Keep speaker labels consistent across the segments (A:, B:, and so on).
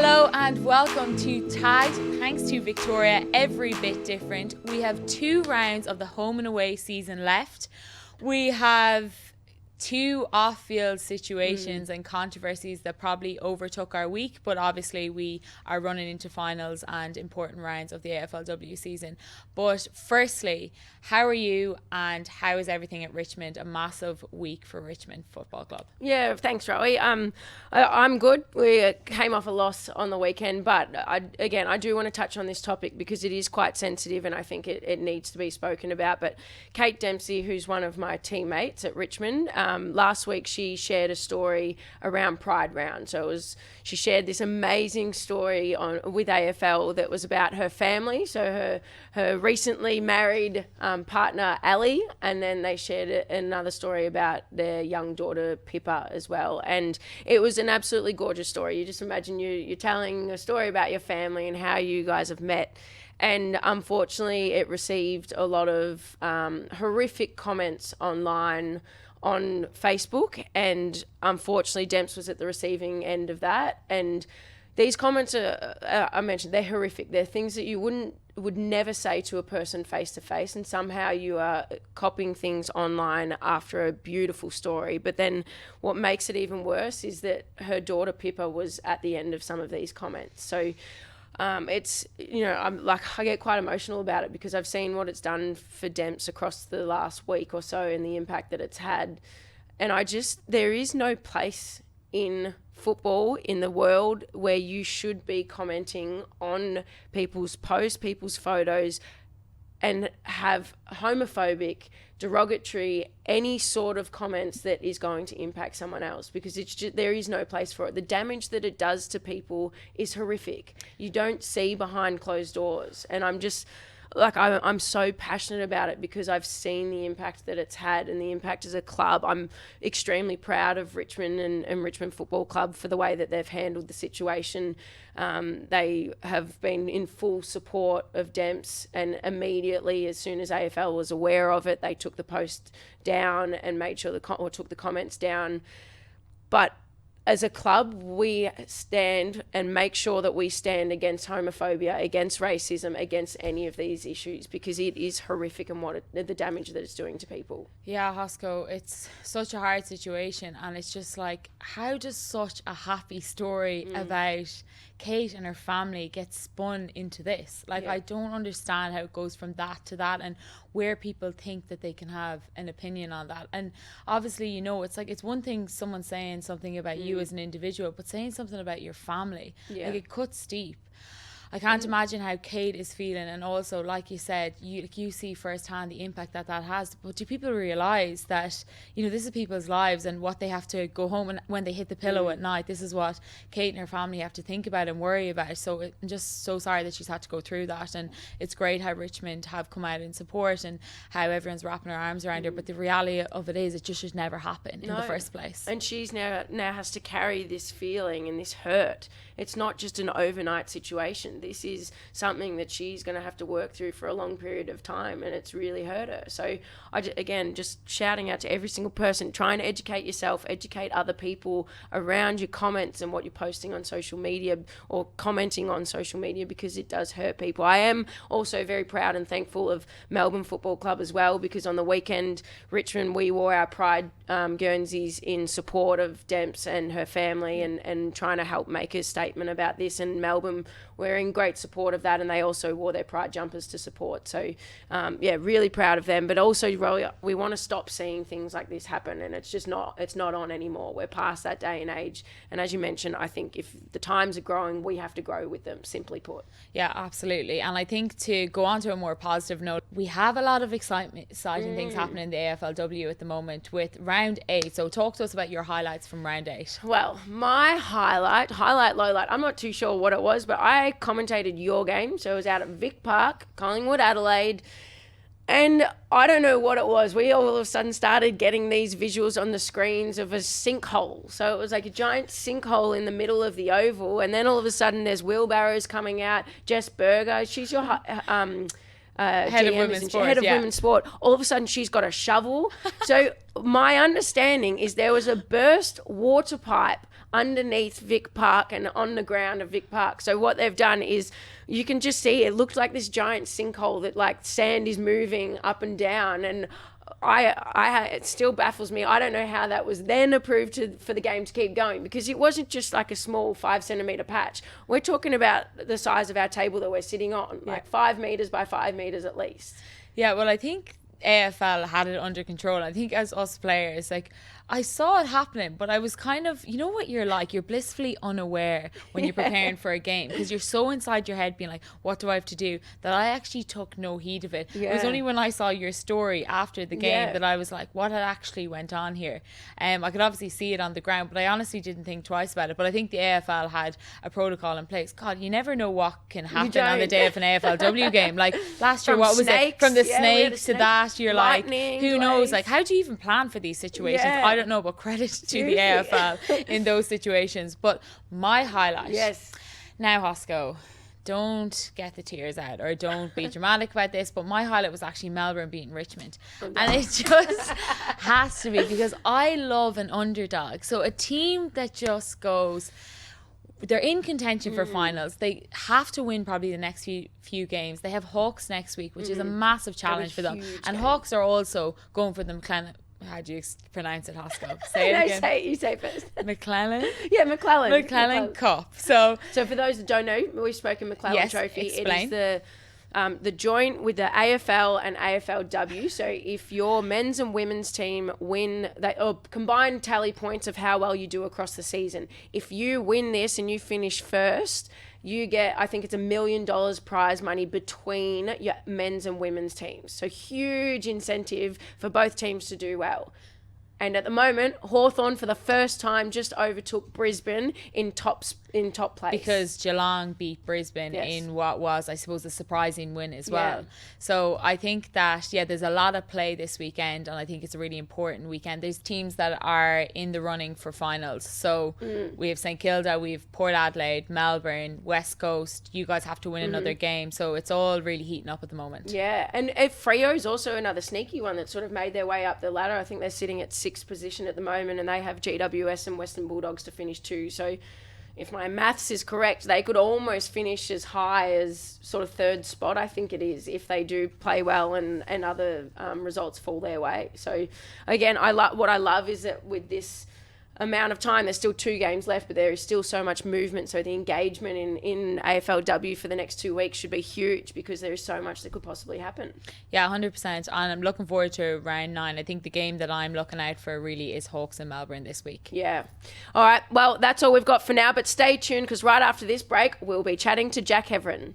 A: Hello and welcome to Tagged. Thanks to Victoria, every bit different. We have 2 rounds of the home and away season left. We have 2 off-field situations and controversies that probably overtook our week, but obviously we are running into finals and important rounds of the AFLW season. But firstly, how are you and how is everything at Richmond? A massive week for Richmond Football Club.
B: Yeah, thanks, Rowie. I'm good. We came off a loss on the weekend, but I do want to touch on this topic because it is quite sensitive and I think it needs to be spoken about. But Kate Dempsey, who's one of my teammates at Richmond, last week she shared a story around Pride Round. So she shared this amazing story with AFL that was about her family. So her recently married partner Ali, and then they shared another story about their young daughter Pippa as well. And it was an absolutely gorgeous story. You just imagine you're telling a story about your family and how you guys have met. And unfortunately, it received a lot of horrific comments online on Facebook, and unfortunately Demps was at the receiving end of that. And these comments I mentioned, they're horrific. They're things that you would never say to a person face to face, and somehow you are copying things online after a beautiful story. But then what makes it even worse is that her daughter Pippa was at the end of some of these comments. So it's, I get quite emotional about it because I've seen what it's done for Demps across the last week or so and the impact that it's had. And there is no place in football in the world where you should be commenting on people's posts, people's photos, and have homophobic, derogatory, any sort of comments that is going to impact someone else, because there is no place for it. The damage that it does to people is horrific. You don't see behind closed doors. And I'm so passionate about it because I've seen the impact that it's had and the impact as a club. I'm extremely proud of Richmond and Richmond Football Club for the way that they've handled the situation. They have been in full support of Demps, and immediately, as soon as AFL was aware of it, they took the post down and made sure took the comments down. But as a club, we stand and make sure that we stand against homophobia, against racism, against any of these issues, because it is horrific and the damage that it's doing to people.
A: Yeah, Hosko, it's such a hard situation, and it's just like, how does such a happy story about Kate and her family get spun into this? I don't understand how it goes from that to that, and where people think that they can have an opinion on that. And obviously, it's one thing someone saying something about you as an individual, but saying something about your family, it cuts deep. I can't imagine how Kate is feeling, and also, like you said, you see firsthand the impact that has. But do people realise that this is people's lives and what they have to go home and when they hit the pillow at night? This is what Kate and her family have to think about and worry about. So I'm just so sorry that she's had to go through that, and it's great how Richmond have come out in support and how everyone's wrapping their arms around her. But the reality of it is, it just should never happen in the first place.
B: And she's now has to carry this feeling and this hurt. It's not just an overnight situation. This is something that she's going to have to work through for a long period of time, and it's really hurt her. So just shouting out to every single person, trying to educate yourself, educate other people around your comments and what you're posting on social media or commenting on social media, because it does hurt people. I am also very proud and thankful of Melbourne Football Club as well, because on the weekend, Richmond, we wore our Pride Guernseys in support of Demps and her family, and trying to help make a statement about this. And Melbourne were in great support of that, and they also wore their Pride jumpers to support. So really proud of them. But also, we want to stop seeing things like this happen, and it's not on anymore. We're past that day and age, and as you mentioned, I think if the times are growing, we have to grow with them, simply put.
A: Yeah, absolutely. And I think, to go on to a more positive note, we have a lot of exciting things happening in the AFLW at the moment with round 8. So talk to us about your highlights from round 8.
B: Well, my highlight, lowlight, I'm not too sure what it was, but I commentated your game. So it was out at Vic Park, Collingwood, Adelaide. And I don't know what it was. We all of a sudden started getting these visuals on the screens of a sinkhole. So it was like a giant sinkhole in the middle of the oval. And then all of a sudden there's wheelbarrows coming out. Jess Berger, she's your
A: Head of
B: GM,
A: women's
B: isn't she?
A: sport,
B: Head of
A: yeah.
B: women's sport. All of a sudden, she's got a shovel. So my understanding is there was a burst water pipe underneath Vic Park and on the ground of Vic Park. So what they've done is you can just see it looked like this giant sinkhole that like sand is moving up and down. And it still baffles me. I don't know how that was then approved for the game to keep going, because it wasn't just like a small 5 centimetre patch. We're talking about the size of our table that we're sitting on, like 5 metres by 5 metres at least.
A: Yeah, well, I think AFL had it under control. I think as us players, like, I saw it happening, but I was kind of, you know what you're like? You're blissfully unaware when you're preparing for a game, because you're so inside your head being like, what do I have to do? That I actually took no heed of it.
B: Yeah.
A: It was only when I saw your story after the game that I was like, what had actually went on here? I could obviously see it on the ground, but I honestly didn't think twice about it. But I think the AFL had a protocol in place. God, you never know what can happen on the day of an AFLW game. Like last year,
B: From
A: what was
B: snakes.
A: it? From the
B: Yeah, we had a
A: snakes to
B: snake.
A: that, you're
B: Lightning,
A: like, who knows?
B: delays.
A: Like, how do you even plan for these situations?
B: Yeah.
A: I don't know, but credit to the
B: Seriously.
A: AFL in those situations. But my highlight.
B: Yes.
A: Now, Hosko, don't get the tears out or don't be dramatic about this, but my highlight was actually Melbourne beating Richmond. And it just has to be, because I love an underdog. So a team that just goes, they're in contention for finals. They have to win probably the next few games. They have Hawks next week, which is a massive challenge for them.
B: huge
A: And
B: game.
A: Hawks are also going for the McLennan. How do you pronounce it, Hosko? Say it
B: No,
A: again.
B: you say it first.
A: McLennan?
B: Yeah, McClellan.
A: McLennan Cup. So
B: So for those that don't know, we've spoken McClellan
A: Yes,
B: Trophy.
A: explain.
B: It is the joint with the AFL and AFLW. So if your men's and women's team win, or combined tally points of how well you do across the season, if you win this and you finish first, you get, I think it's $1 million prize money between your men's and women's teams. So huge incentive for both teams to do well. And at the moment, Hawthorn for the first time just overtook Brisbane in top place.
A: because Geelong beat Brisbane
B: Yes.
A: in what was, I suppose, a surprising win as well.
B: Yeah.
A: So I think that, there's a lot of play this weekend, and I think it's a really important weekend. There's teams that are in the running for finals. So we have St Kilda, we have Port Adelaide, Melbourne, West Coast. You guys have to win another game. So it's all really heating up at the moment.
B: Yeah, and Freo's also another sneaky one that sort of made their way up the ladder. I think they're sitting at 6th position at the moment, and they have GWS and Western Bulldogs to finish too. So if my maths is correct, they could almost finish as high as sort of 3rd spot, I think it is, if they do play well and other results fall their way. So again, what I love is that with this amount of time, there's still 2 games left, but there is still so much movement. So the engagement in AFLW for the next 2 weeks should be huge, because there is so much that could possibly happen.
A: Yeah, 100%. And I'm looking forward to round 9. I think the game that I'm looking out for really is Hawks and Melbourne this week.
B: Yeah. All right. Well, that's all we've got for now, but stay tuned, because right after this break, we'll be chatting to Jack Heverin.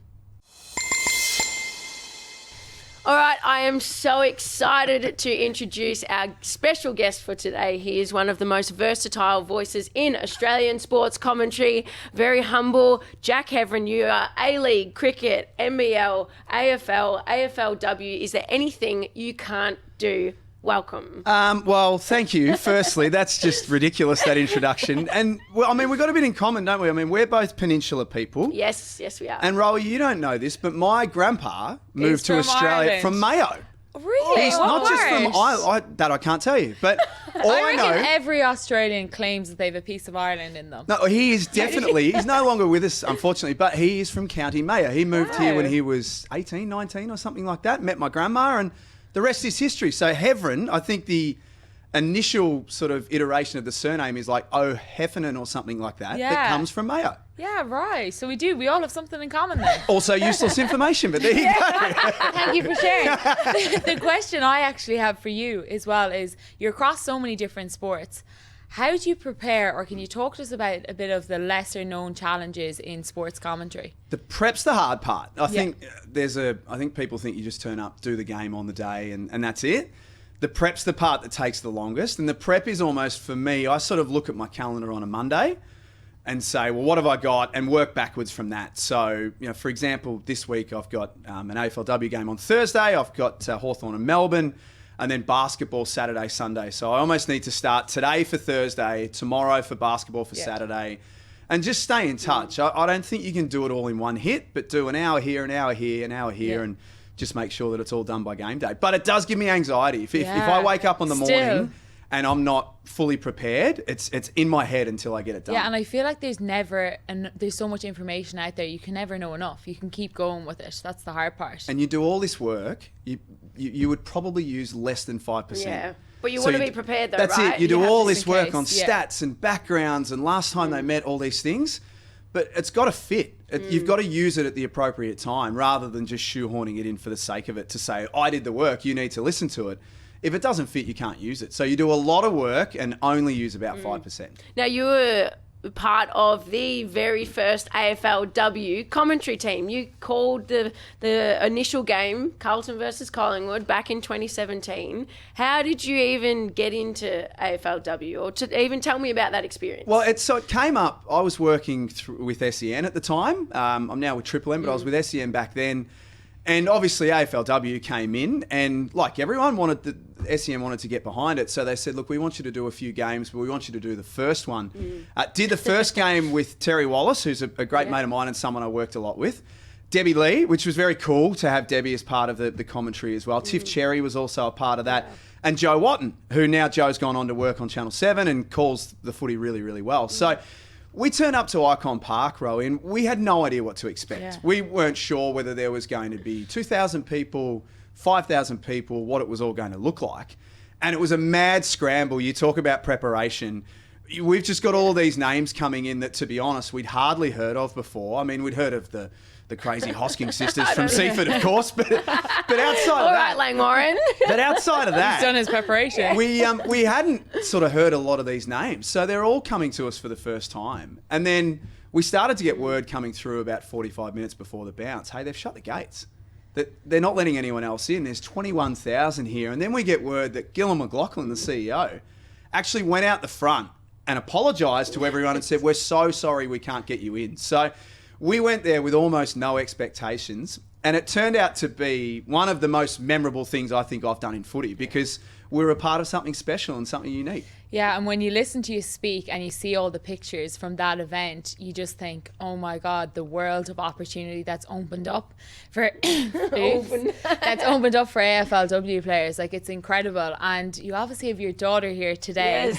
B: All right, I am so excited to introduce our special guest for today. He is one of the most versatile voices in Australian sports commentary. Very humble. Jack Heverin, you are A-League, cricket, NBL, AFL, AFLW. Is there anything you can't do? Welcome.
C: Well, thank you. Firstly, that's just ridiculous, that introduction. And, well, I mean, we've got a bit in common, don't we? I mean, we're both Peninsula people.
B: Yes, we are.
C: And, Raoul, you don't know this, but my grandpa moved to
A: from
C: Australia
A: Ireland.
C: from Mayo.
A: Really?
C: He's
A: What
C: not just from
A: part?
C: that I can't tell you. But all
A: I
C: I
A: reckon
C: know...
A: every Australian claims that they have a piece of Ireland in them.
C: No, he is definitely... He's no longer with us, unfortunately, but he is from County Mayo. He moved here when he was 18, 19 or something like that, met my grandma, and the rest is history. So Heverin, I think the initial sort of iteration of the surname is like O'Heffernan or something like that, that comes from Mayo.
A: Yeah, right. So we all have something in common then.
C: Also useless information, but there you go.
A: Thank you for sharing. The question I actually have for you as well is, you're across so many different sports. How do you prepare, or can you talk to us about a bit of the lesser known challenges in sports commentary?
C: The prep's the hard part. I think people think you just turn up, do the game on the day, and that's it. The prep's the part that takes the longest, and the prep is almost, for me, I sort of look at my calendar on a Monday and say, well, what have I got, and work backwards from that. So, for example, this week I've got an AFLW game on Thursday, I've got Hawthorn and Melbourne, and then basketball Saturday, Sunday. So I almost need to start today for Thursday, tomorrow for basketball for Saturday, and just stay in touch. I don't think you can do it all in one hit, but do an hour here, an hour here, an hour here, and just make sure that it's all done by game day. But it does give me anxiety. If I wake up on the morning and I'm not fully prepared, it's in my head until I get it done.
A: Yeah, and I feel like there's so much information out there, you can never know enough. You can keep going with it. That's the hard part.
C: And you do all this work, you would probably use less than 5%.
B: Yeah. But you want to be prepared though,
C: that's
B: right?
C: That's it. You do all this work
A: case.
C: on stats and backgrounds and last time they met, all these things. But it's got to fit. You've got to use it at the appropriate time rather than just shoehorning it in for the sake of it to say, I did the work, you need to listen to it. If it doesn't fit, you can't use it. So you do a lot of work and only use about 5%.
B: Now, you were part of the very first AFLW commentary team. You called the initial game, Carlton versus Collingwood, back in 2017. How did you even get into AFLW, or to even tell me about that experience?
C: Well, it came up. I was working with SEN at the time. I'm now with Triple M, but I was with SEN back then. And obviously AFLW came in and like everyone SEN wanted to get behind it. So they said, look, we want you to do a few games, but we want you to do the first one. Did the first game with Terry Wallace, who's a great mate of mine and someone I worked a lot with. Debbie Lee, which was very cool to have Debbie as part of the commentary as well. Tiff Cherry was also a part of that. Yeah. And Joe Watton, who now Joe's gone on to work on Channel 7 and calls the footy really, really well. So we turned up to Icon Park, Rowan. We had no idea what to expect. Yeah. We weren't sure whether there was going to be 2,000 people, 5,000 people, what it was all going to look like. And it was a mad scramble. You talk about preparation. We've just got all these names coming in that, to be honest, we'd hardly heard of before. I mean, we'd heard of the crazy Hosking sisters from Seaford, of course, but outside of that...
B: All right, Langwarren.
C: But outside of that...
A: He's done his preparation.
C: We hadn't sort of heard a lot of these names, so they're all coming to us for the first time. And then we started to get word coming through about 45 minutes before the bounce, hey, they've shut the gates. That they're not letting anyone else in. There's 21,000 here. And then we get word that Gillon McLaughlin, the CEO, actually went out the front and apologised to everyone and said, we're so sorry we can't get you in. So we went there with almost no expectations, and it turned out to be one of the most memorable things I think I've done in footy because we were a part of something special and something unique.
A: Yeah, and when you listen to you speak and you see all the pictures from that event, you just think, oh my God, the world of opportunity that's opened up for that's opened up for AFLW players. Like, it's incredible. And you obviously have your daughter here today,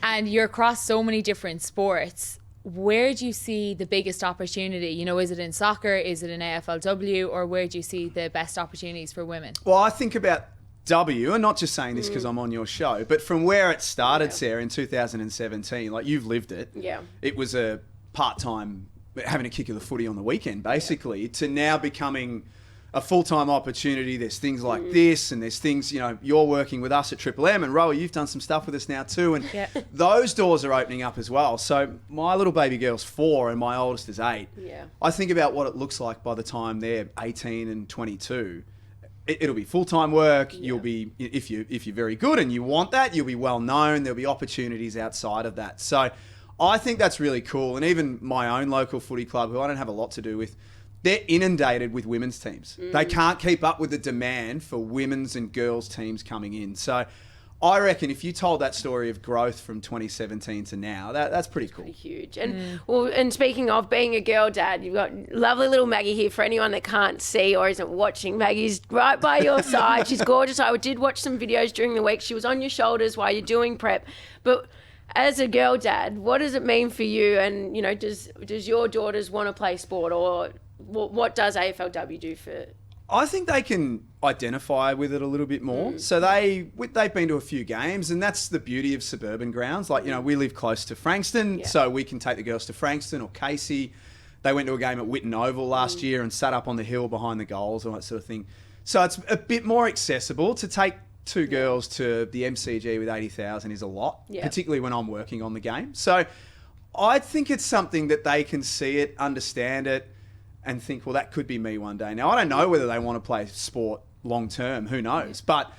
A: and you're across so many different sports. Where do you see the biggest opportunity? You know, is it in soccer? Is it in AFLW? Or where do you see the best opportunities for women?
C: Well, I think about W, and not just saying this because I'm on your show, but from where it started, Sarah, in 2017, like you've lived it. Yeah. It was a part-time, having a kick of the footy on the weekend, basically, to now becoming a full-time opportunity. There's things like this, and there's things, you know, you're working with us at Triple M, and Roa, you've done some stuff with us now too, and those doors are opening up as well. So my little baby girl's 4 and my oldest is 8. Yeah. I think about what it looks like by the time they're 18 and 22. It'll be full-time work. Yeah. You'll be, if you're very good and you want that, you'll be well known. There'll be opportunities outside of that. So I think that's really cool. And even my own local footy club, who I don't have a lot to do with, they're inundated with women's teams. They can't keep up with the demand for women's and girls teams coming in. So I reckon if you told that story of growth from 2017 to now, that's pretty cool.
B: Pretty huge. And well, and speaking of being a girl dad, you've got lovely little Maggie here. For anyone that can't see or isn't watching, Maggie's right by your side. She's gorgeous. I did watch some videos during the week. She was on your shoulders while you're doing prep. But as a girl dad, what does it mean for you? And, you know, does your daughters want to play sport, or what does AFLW do for...
C: I think they can identify with it a little bit more. So they've been to a few games, and that's the beauty of suburban grounds. Like, you know, we live close to Frankston, so we can take the girls to Frankston or Casey. They went to a game at Whitten Oval last year and sat up on the hill behind the goals and that sort of thing. So it's a bit more accessible. To take 2 girls to the MCG with 80,000 is a lot, particularly when I'm working on the game. So I think it's something that they can see it, understand it, and think, well, that could be me one day. Now, I don't know whether they want to play sport long term. Who knows? But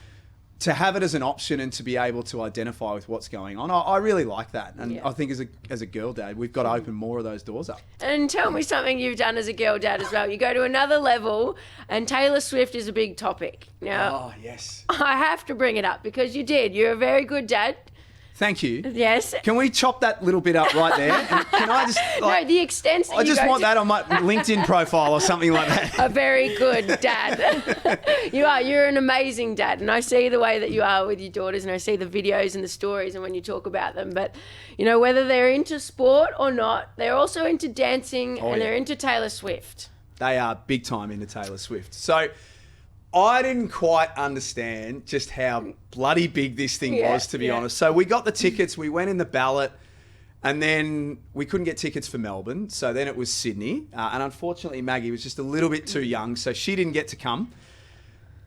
C: to have it as an option and to be able to identify with what's going on, I really like that. And I think as a girl dad, we've got to open more of those doors up.
B: And tell me something you've done as a girl dad as well. You go to another level, and Taylor Swift is a big topic. Now,
C: oh, yes.
B: I have to bring it up because you did. You're a very good dad.
C: Thank you.
B: Yes.
C: Can we chop that little bit up right there? And can I just
B: No, the extent that
C: I
B: you
C: just
B: go
C: want
B: to-
C: that on my LinkedIn profile or something like that.
B: A very good dad. You are. You're an amazing dad. And I see the way that you are with your daughters, and I see the videos and the stories and when you talk about them. But, you know, whether they're into sport or not, they're also into dancing and they're into Taylor Swift.
C: They are big time into Taylor Swift. So I didn't quite understand just how bloody big this thing was, to be honest. So we got the tickets, we went in the ballot, and then we couldn't get tickets for Melbourne. So then it was Sydney. And unfortunately, Maggie was just a little bit too young, so she didn't get to come.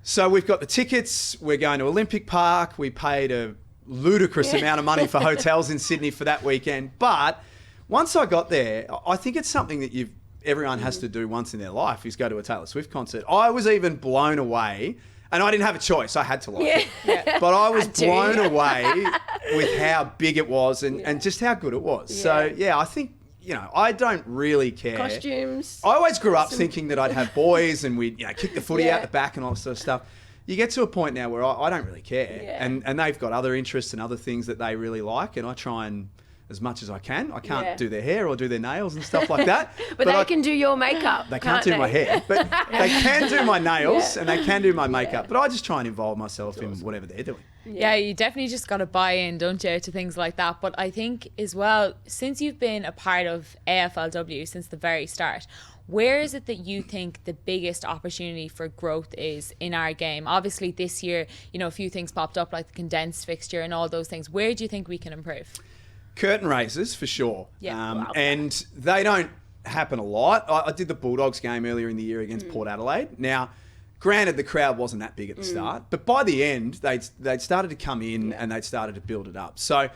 C: So we've got the tickets. We're going to Olympic Park. We paid a ludicrous amount of money for hotels in Sydney for that weekend. But once I got there, I think it's something that everyone has to do once in their life, is go to a Taylor Swift concert. I was even blown away, and I didn't have a choice. I had to like it. But I was blown away with how big it was and just how good it was. So, I think, you know, I don't really care.
B: Costumes.
C: I always grew up thinking that I'd have boys and we'd, kick the footy out the back and all that sort of stuff. You get to a point now where I don't really care.
B: Yeah.
C: And they've got other interests and other things that they really like, and I try and, as much as I can. I can't do their hair or do their nails and stuff like that.
B: but they can do your makeup.
C: They can't do my hair, but they can do my nails and they can do my makeup. But I just try and involve myself in whatever they're doing.
A: Yeah, you definitely just got to buy in, don't you, to things like that. But I think as well, since you've been a part of AFLW since the very start, where is it that you think the biggest opportunity for growth is in our game? Obviously this year, you know, a few things popped up like the condensed fixture and all those things. Where do you think we can improve?
C: Curtain raisers, for sure.
A: Yeah.
C: And they don't happen a lot. I did the Bulldogs game earlier in the year against Port Adelaide. Now, granted, the crowd wasn't that big at the start, but by the end, they'd started to come in and they'd started to build it up. So,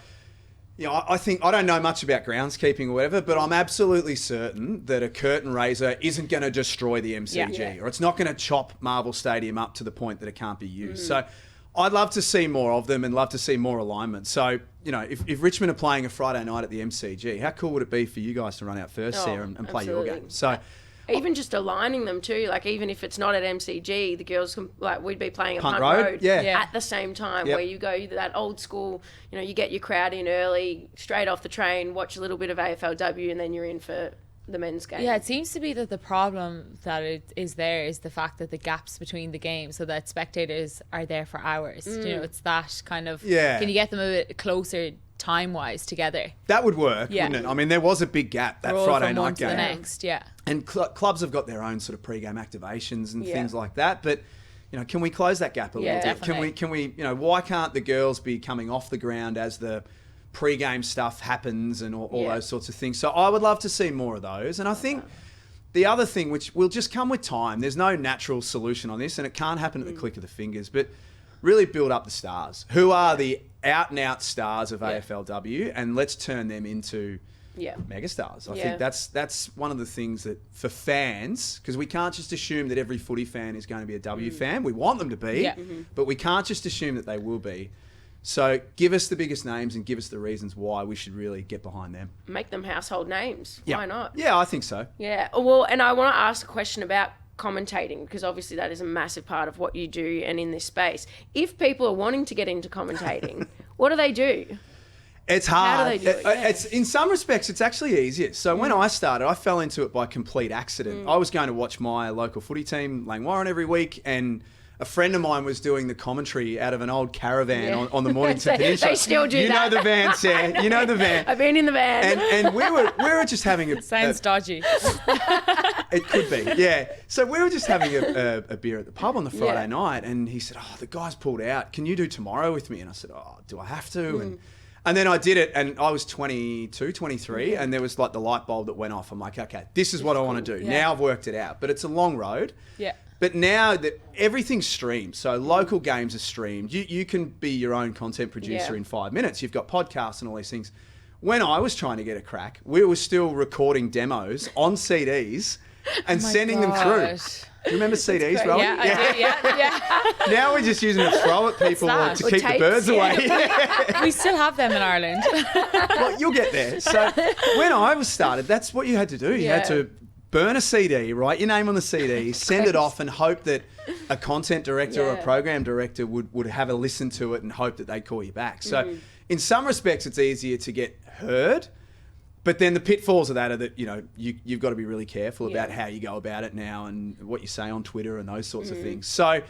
C: you know, I think, I don't know much about groundskeeping or whatever, but I'm absolutely certain that a curtain raiser isn't going to destroy the MCG or it's not going to chop Marvel Stadium up to the point that it can't be used. So I'd love to see more of them and love to see more alignment. So, you know, if Richmond are playing a Friday night at the MCG, how cool would it be for you guys to run out first, Sarah, and play your game? So,
B: even just aligning them too, like even if it's not at MCG, the girls can, like, we'd be playing at
C: Punt
B: Punt
C: Road,
B: Road
C: yeah.
B: at the same time,
C: Yep.
B: where you go that old school, you know, you get your crowd in early, straight off the train, watch a little bit of AFLW, and then you're in for the men's game.
A: Yeah, it seems to be that the problem that it is there is the fact that the gaps between the games, so that spectators are there for hours. You know, it's that kind of, can you get them a bit closer time-wise together?
C: that would work, wouldn't it? I mean, there was a big gap that
A: Roll
C: Friday
A: from one
C: night
A: to the
C: game.
A: next,
C: And clubs have got their own sort of pre-game activations and things like that. But, you know, can we close that gap a little bit?
A: Definitely.
C: Can we, you know, why can't the girls be coming off the ground as the pre-game stuff happens and all those sorts of things? So I would love to see more of those. And I think the other thing, which will just come with time, there's no natural solution on this and it can't happen at the click of the fingers, but really build up the stars. Who are the out-and-out stars of AFLW, and let's turn them into megastars. I think that's one of the things that for fans, because we can't just assume that every footy fan is going to be a W fan. We want them to be, but we can't just assume that they will be. So give us the biggest names and give us the reasons why we should really get behind them.
B: Make them household names. Why not?
C: Yeah, I think so.
B: Yeah. Well, and I want to ask a question about commentating, because obviously that is a massive part of what you do and in this space. If people are wanting to get into commentating, what do they do?
C: It's hard.
B: How do they do it? Yeah.
C: It's in some respects, it's actually easier. So when I started, I fell into it by complete accident. I was going to watch my local footy team, Lang Warren, every week, and a friend of mine was doing the commentary out of an old caravan on the Mornington Peninsula.
B: They still do
C: you
B: that.
C: You know the van, Sarah. You know the van.
B: I've been in the van.
C: And we were just having a...
A: Sounds dodgy.
C: It could be, yeah. So we were just having a beer at the pub on the Friday night, and he said, the guy's pulled out. Can you do tomorrow with me? And I said, do I have to? And then I did it, and I was 22, 23, and there was like the light bulb that went off. I'm like, okay, this is what I want to do. Now I've worked it out. But it's a long road.
A: Yeah.
C: But now that everything's streamed, so local games are streamed. You can be your own content producer in 5 minutes. You've got podcasts and all these things. When I was trying to get a crack, we were still recording demos on CDs and sending them through. Do you remember CDs, Rowan?
A: Yeah, I do,
C: Now we're just using them to throw at people or to
B: Or
C: keep the
B: tapes,
C: birds away.
A: We still have them in Ireland.
C: Well, you'll get there. So when I was started, that's what you had to do. You had to burn a CD, write your name on the CD, send it off, and hope that a content director or a program director would have a listen to it and hope that they'd call you back. So in some respects, it's easier to get heard. But then the pitfalls of that are that, you've got to be really careful about how you go about it now and what you say on Twitter and those sorts of things. So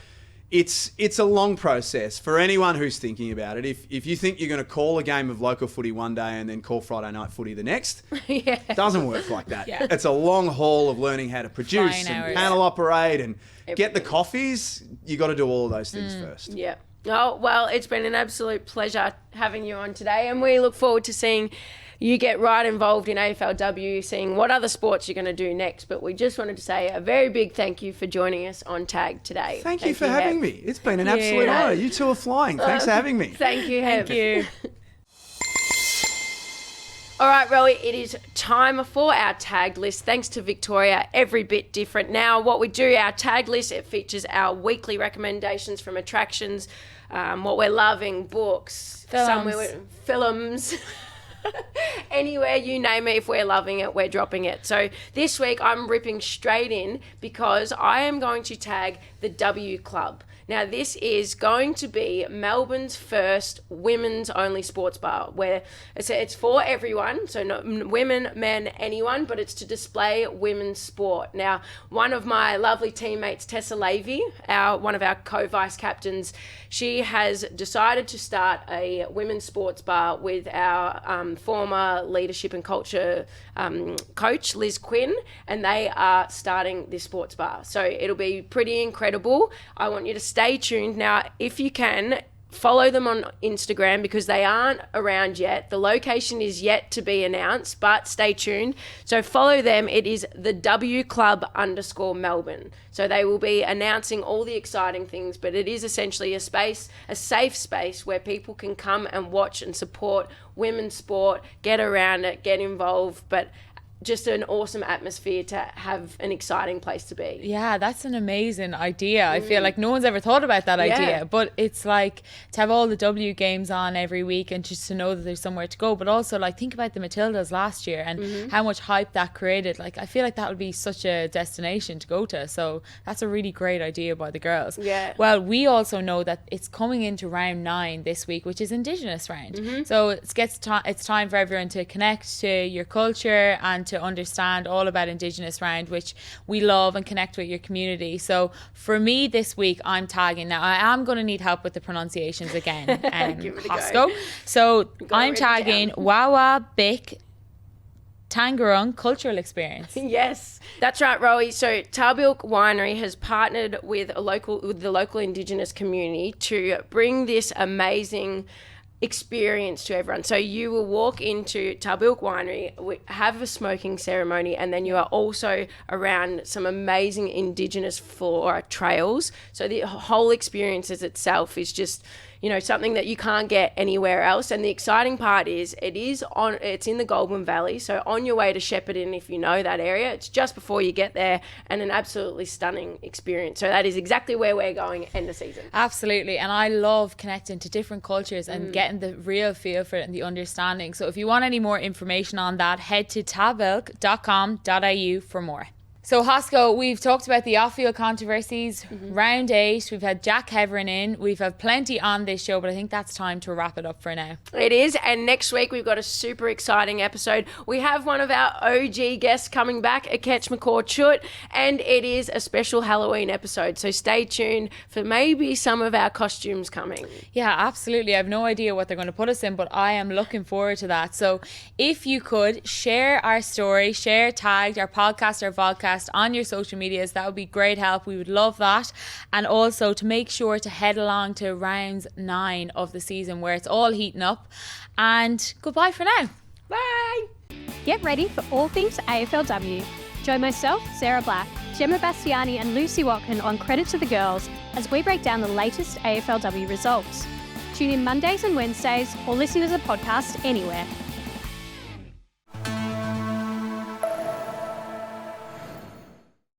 C: it's a long process for anyone who's thinking about it. If you think you're going to call a game of local footy one day and then call Friday night footy the next, it doesn't work like that. Yeah. It's a long haul of learning how to produce and panel operate and get the coffees. You got to do all of those things first.
B: Yeah. Oh, well, it's been an absolute pleasure having you on today, and we look forward to seeing you get right involved in AFLW, seeing what other sports you're going to do next. But we just wanted to say a very big thank you for joining us on Tag today.
C: Thank you for having me. It's been an absolute honour. You two are flying. Thanks for having me.
B: Thank you, Heb.
A: Thank you.
B: All right, Rowie, it is time for our tag list. Thanks to Victoria, every bit different. Now, what we do, our tag list, it features our weekly recommendations from attractions, what we're loving, books, films. Anywhere, you name it, if we're loving it, we're dropping it. So this week I'm ripping straight in because I am going to tag the W Club. Now, this is going to be Melbourne's first women's only sports bar where it's for everyone, so not women, men, anyone, but it's to display women's sport. Now, one of my lovely teammates, Tessa Levy, one of our co-vice captains, she has decided to start a women's sports bar with our former leadership and culture coach, Liz Quinn, and they are starting this sports bar. So it'll be pretty incredible. I want you to stay tuned. Now, if you can, follow them on Instagram because they aren't around yet. The location is yet to be announced, but stay tuned. So follow them. It is the W Club _Melbourne. So they will be announcing all the exciting things, but it is essentially a safe space where people can come and watch and support women's sport, get around it, get involved, but just an awesome atmosphere to have an exciting place to be.
A: Yeah, that's an amazing idea. I feel like no one's ever thought about that idea, but it's like to have all the W games on every week and just to know that there's somewhere to go, but also like think about the Matildas last year and how much hype that created. Like I feel like that would be such a destination to go to, so that's a really great idea by the girls.
B: Yeah.
A: Well, we also know that it's coming into round 9 this week, which is Indigenous round. So it's time for everyone to connect to your culture and to understand all about Indigenous round, which we love, and connect with your community. So for me this week, I'm tagging. Now I am going to need help with the pronunciations again. Hosko. So I'm tagging Wawa Bic Tangarung Cultural Experience.
B: Yes, that's right, Rowie. So Tarbilk Winery has partnered with the local Indigenous community to bring this amazing experience to everyone. So you will walk into Tarbilk Winery, have a smoking ceremony, and then you are also around some amazing Indigenous flora trails. So the whole experience as itself is just, something that you can't get anywhere else. And the exciting part is it's in the Goulburn Valley. So on your way to Shepparton, if you know that area, it's just before you get there, and an absolutely stunning experience. So that is exactly where we're going end of season.
A: Absolutely. And I love connecting to different cultures and getting the real feel for it and the understanding. So if you want any more information on that, head to tarbilk.com.au for more. So Hosko, we've talked about the off-field controversies, round 8, we've had Jack Heverin in, we've had plenty on this show, but I think that's time to wrap it up for now.
B: It is, and next week we've got a super exciting episode. We have one of our OG guests coming back, Akech McCaw-Chut, and it is a special Halloween episode, so stay tuned for maybe some of our costumes coming.
A: Yeah, absolutely. I have no idea what they're going to put us in, but I am looking forward to that. So if you could share our story, tagged our podcast, our vodcast on your social medias, that would be great help. We would love that. And also to make sure to head along to rounds 9 of the season where it's all heating up. And goodbye for now.
B: Bye.
D: Get ready for all things AFLW. Join myself, Sarah Black, Gemma Bastiani and Lucy Watkin on Credit to the Girls as we break down the latest AFLW results. Tune in Mondays and Wednesdays or listen to the podcast anywhere.